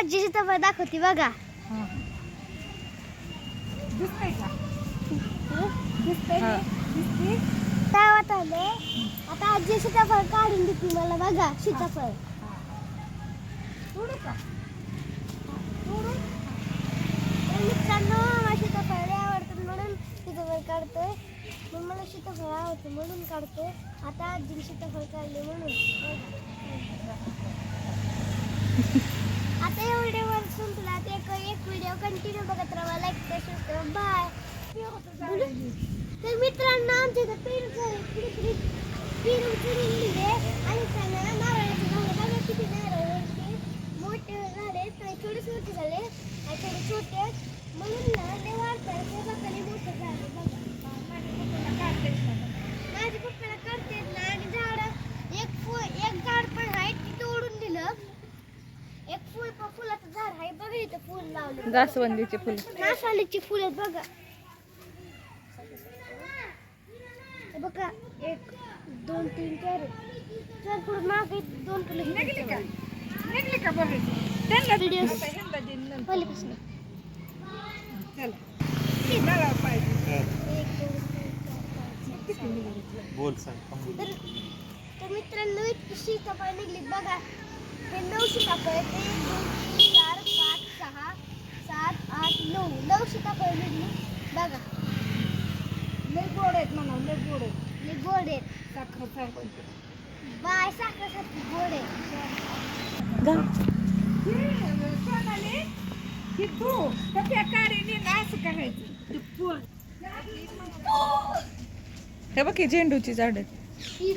आजी सीताफळ दाखवते बघा. दिसतंय का? हं? दिसतंय हा. दिसते. गावात आले आता आजी सीताफळ काढून देते मला बघा सीताफळ. तोडू का? तर मित्रांनो मला सीताफळ लय आवडतात म्हणून सीताफळ काढतोय. मग मला सीताफळ आवडतं म्हणून काढतोय. आता आजीने सीताफळ काढले म्हणून. आता या व्हिडिओवर संपला. एक व्हिडिओ कंटिन्यू बघत राहा. लाईक करा, शेअर करा. बाय. तर मित्रांनो आमच्या इथं पेरू लिहिले आणि त्यांना नारळाचे झाडं बघा किती नारळ आहेत. मोठे झाले आणि थोडे छोटे झाले आणि थोडे छोटे आहेत. म्हणून ना ते वाढतात. ते बघायला मोठे झाले बघा. माझ्या पप्पाला काढता येत नाही आणि झाड एक झाड पण आहे ते तोडून दिलं. एक फुलाचं झाड आहे बघा इथं फुल लावलं. जास्वंदीचे फुल. नासालीची फुलं आहेत बघा. हे बघा 1 2 3 4 चार फुलं मागे 2 फुलं निघली का? निघली का बघ. त्यांना व्हिडिओ आता ह्यांना देईन नंतर. पहिल्यापासून चला. बघा पाहिजे. 1 2 3 4 5 6 बोल सांग. तर मित्रांनो इतकी सीताफळ निघलीत बघा. हे 9 सीताफळ आहेत. 1 2 3 4 5 6 7 8 9 सीताफळ निघली बघा. लय गोड आहेत म्हणा, लय गोड आहेत. लय गोड आहेत. साखर साखर. बाय साखरेसारखी गोड आहे. सोनाली, ही तू त्या काडीने ना असं करायचं. ते फुल. हे बघ ही झेंडूची झाड आहेत. ही